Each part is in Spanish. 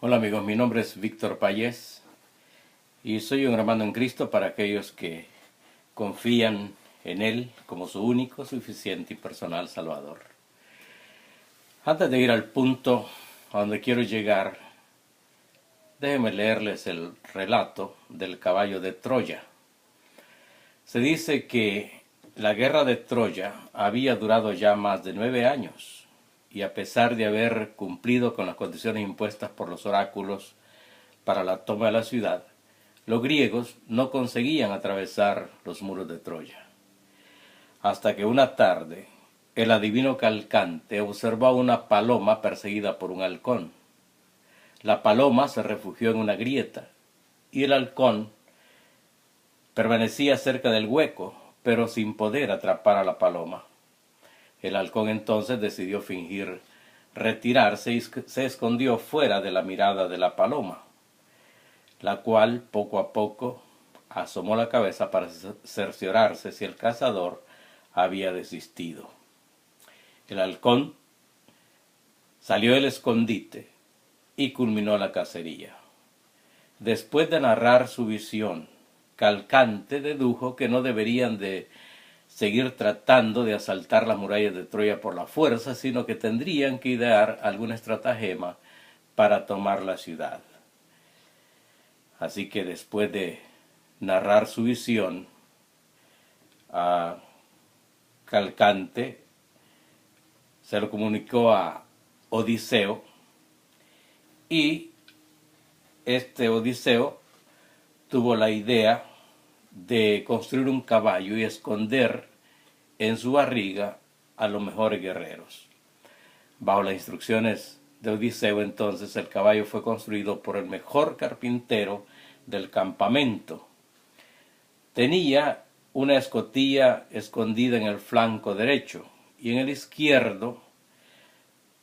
Hola amigos, mi nombre es Víctor Payés y soy un hermano en Cristo para aquellos que confían en Él como su único, suficiente y personal Salvador. Antes de ir al punto a donde quiero llegar, déjenme leerles el relato del caballo de Troya. Se dice que la guerra de Troya había durado ya más de 9 años y a pesar de haber cumplido con las condiciones impuestas por los oráculos para la toma de la ciudad, los griegos no conseguían atravesar los muros de Troya. Hasta que una tarde, el adivino Calcante observó a una paloma perseguida por un halcón. La paloma se refugió en una grieta y el halcón permanecía cerca del hueco, pero sin poder atrapar a la paloma. El halcón entonces decidió fingir retirarse y se escondió fuera de la mirada de la paloma, la cual poco a poco asomó la cabeza para cerciorarse si el cazador había desistido. El halcón salió del escondite y culminó la cacería. Después de narrar su visión, Calcante dedujo que no deberían de seguir tratando de asaltar las murallas de Troya por la fuerza, sino que tendrían que idear alguna estratagema para tomar la ciudad. Así que después de narrar su visión, a Calcante se lo comunicó a Odiseo y este Odiseo tuvo la idea de construir un caballo y esconder en su barriga a los mejores guerreros. Bajo las instrucciones de Odiseo, entonces, el caballo fue construido por el mejor carpintero del campamento. Tenía una escotilla escondida en el flanco derecho y en el izquierdo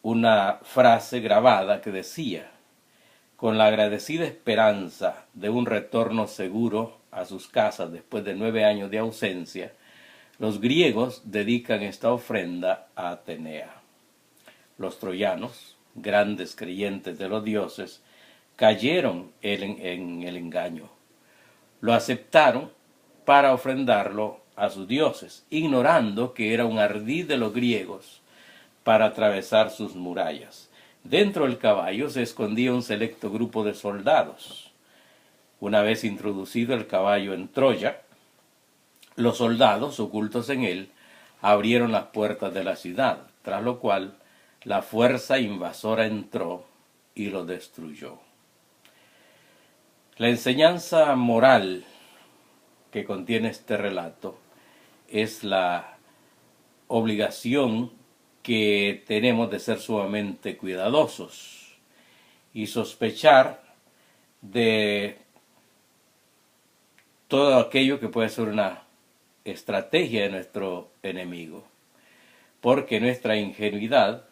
una frase grabada que decía: con la agradecida esperanza de un retorno seguro a sus casas después de 9 años de ausencia, los griegos dedican esta ofrenda a Atenea. Los troyanos, grandes creyentes de los dioses, cayeron en el engaño. Lo aceptaron para ofrendarlo a sus dioses, ignorando que era un ardid de los griegos para atravesar sus murallas. Dentro del caballo se escondía un selecto grupo de soldados. Una vez introducido el caballo en Troya, los soldados, ocultos en él, abrieron las puertas de la ciudad, tras lo cual la fuerza invasora entró y lo destruyó. La enseñanza moral que contiene este relato es la obligación que tenemos de ser sumamente cuidadosos y sospechar de todo aquello que puede ser una estrategia de nuestro enemigo, porque nuestra ingenuidad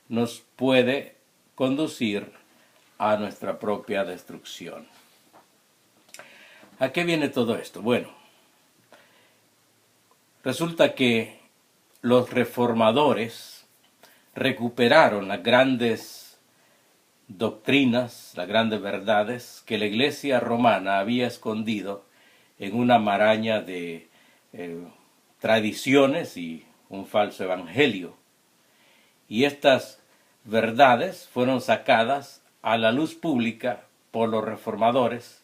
nos puede conducir a nuestra propia destrucción. ¿A qué viene todo esto? Bueno, resulta que los reformadores recuperaron las grandes doctrinas, las grandes verdades que la Iglesia romana había escondido en una maraña de tradiciones y un falso evangelio. Y estas verdades fueron sacadas a la luz pública por los reformadores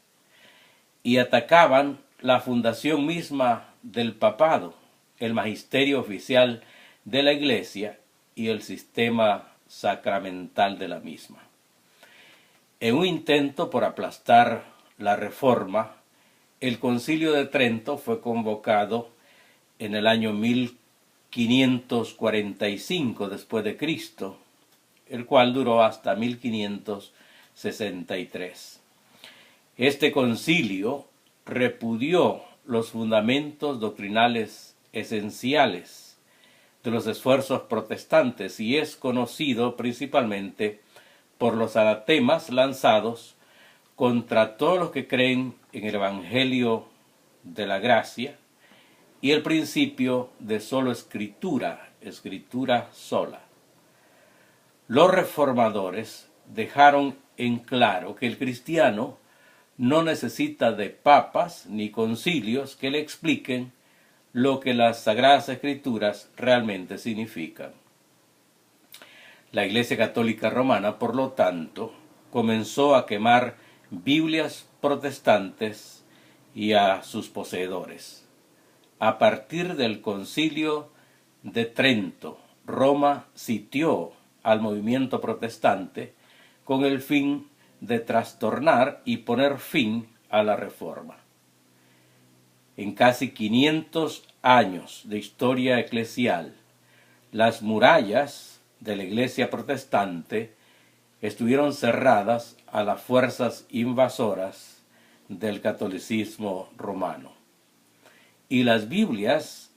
y atacaban la fundación misma del papado, el magisterio oficial de la Iglesia y el sistema sacramental de la misma. En un intento por aplastar la reforma, el Concilio de Trento fue convocado en el año 1545 después de Cristo, el cual duró hasta 1563. Este concilio repudió los fundamentos doctrinales esenciales de los esfuerzos protestantes y es conocido principalmente por los anatemas lanzados contra todos los que creen en el Evangelio de la gracia y el principio de solo escritura sola. Los reformadores dejaron en claro que el cristiano no necesita de papas ni concilios que le expliquen lo que las Sagradas Escrituras realmente significan. La Iglesia Católica Romana, por lo tanto, comenzó a quemar Biblias protestantes y a sus poseedores. A partir del Concilio de Trento, Roma sitió al movimiento protestante con el fin de trastornar y poner fin a la Reforma. En casi 500 años de historia eclesial, las murallas de la Iglesia protestante estuvieron cerradas a las fuerzas invasoras del catolicismo romano. Y las Biblias,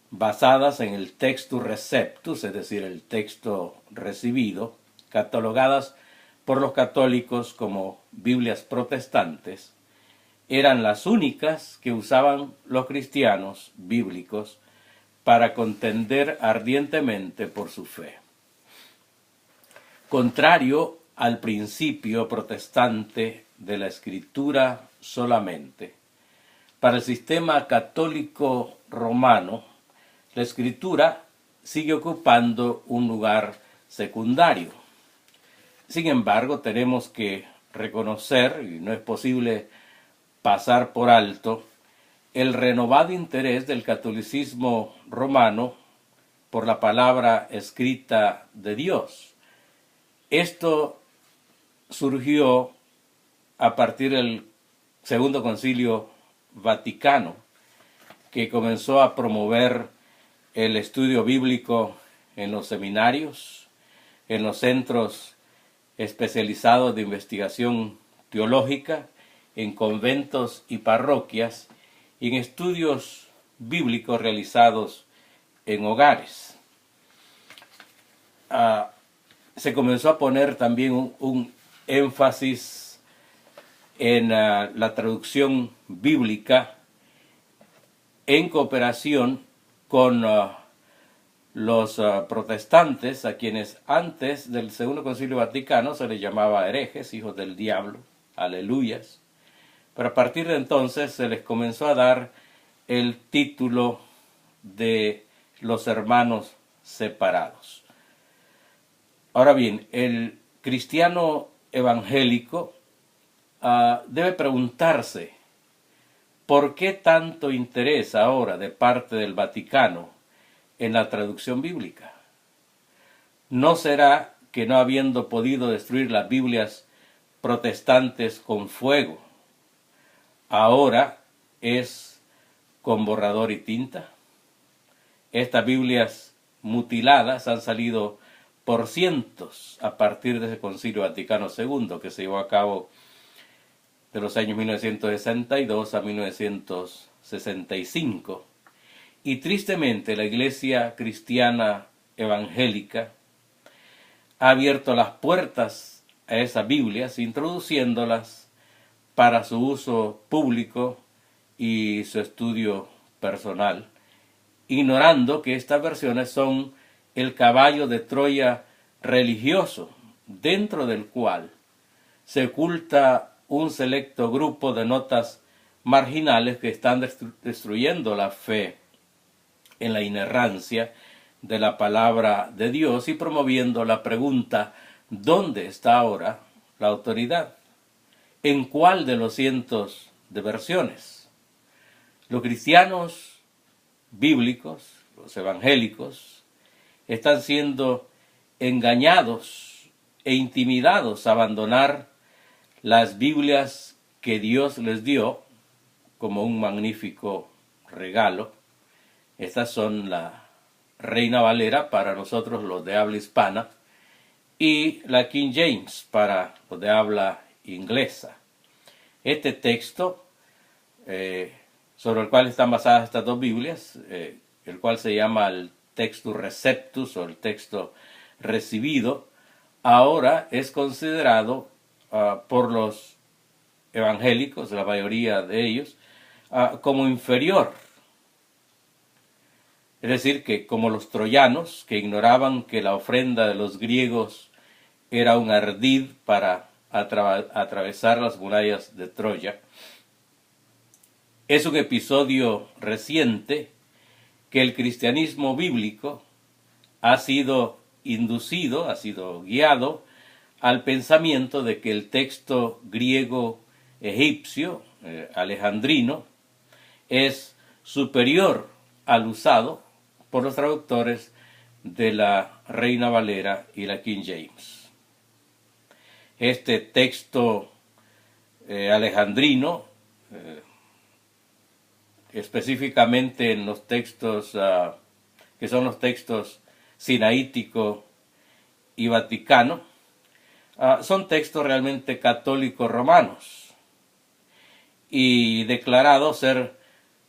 basadas en el Textus Receptus, es decir, el texto recibido, catalogadas por los católicos como Biblias protestantes, eran las únicas que usaban los cristianos bíblicos para contender ardientemente por su fe. Contrario al principio protestante de la Escritura solamente, para el sistema católico romano, la Escritura sigue ocupando un lugar secundario. Sin embargo, tenemos que reconocer, y no es posible pasar por alto, el renovado interés del catolicismo romano por la palabra escrita de Dios. Esto surgió a partir del Segundo Concilio Vaticano, que comenzó a promover el estudio bíblico en los seminarios, en los centros especializados de investigación teológica, en conventos y parroquias, y en estudios bíblicos realizados en hogares. Se comenzó a poner también un énfasis en la traducción bíblica en cooperación con los protestantes, a quienes antes del Segundo Concilio Vaticano se les llamaba herejes, hijos del diablo, aleluyas. Pero a partir de entonces se les comenzó a dar el título de los hermanos separados. Ahora bien, el cristiano evangélico debe preguntarse ¿por qué tanto interés ahora de parte del Vaticano en la traducción bíblica? ¿No será que no habiendo podido destruir las Biblias protestantes con fuego, ahora es con borrador y tinta? Estas Biblias mutiladas han salido por cientos a partir de ese Concilio Vaticano II que se llevó a cabo de los años 1962 a 1965. Y tristemente la Iglesia Cristiana Evangélica ha abierto las puertas a esas Biblias, introduciéndolas para su uso público y su estudio personal, ignorando que estas versiones son el caballo de Troya religioso, dentro del cual se oculta un selecto grupo de notas marginales que están destruyendo la fe en la inerrancia de la palabra de Dios y promoviendo la pregunta: ¿dónde está ahora la autoridad? ¿En cuál de los cientos de versiones? Los cristianos bíblicos, los evangélicos, están siendo engañados e intimidados a abandonar las Biblias que Dios les dio como un magnífico regalo. Estas son la Reina Valera para nosotros los de habla hispana y la King James para los de habla inglesa. Este texto sobre el cual están basadas estas dos Biblias, el cual se llama el Textus Receptus o el texto recibido, ahora es considerado por los evangélicos, la mayoría de ellos, como inferior. Es decir, que como los troyanos, que ignoraban que la ofrenda de los griegos era un ardid para atravesar las murallas de Troya. Es un episodio reciente que el cristianismo bíblico ha sido inducido, ha sido guiado al pensamiento de que el texto griego egipcio, alejandrino, es superior al usado por los traductores de la Reina Valera y la King James. Este texto alejandrino, específicamente en los textos que son los textos sinaítico y vaticano, son textos realmente católicos romanos y declarados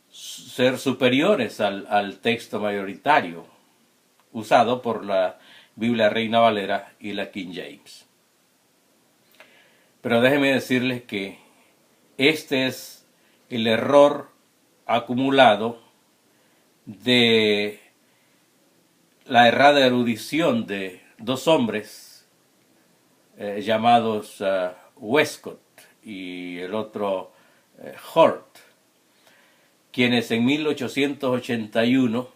ser superiores al texto mayoritario usado por la Biblia Reina Valera y la King James. Pero déjenme decirles que este es el error acumulado de la errada erudición de dos hombres llamados Westcott y el otro Hort, quienes en 1881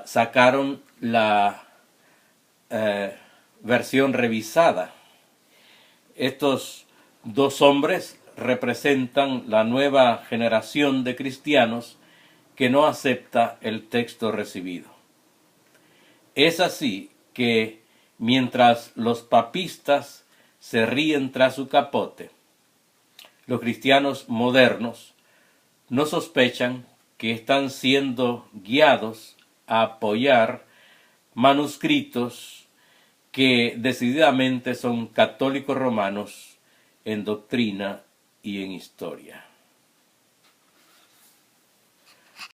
sacaron la versión revisada. Estos dos hombres representan la nueva generación de cristianos que no acepta el texto recibido. Es así que mientras los papistas se ríen tras su capote, los cristianos modernos no sospechan que están siendo guiados a apoyar manuscritos que decididamente son católicos romanos en doctrina y en historia.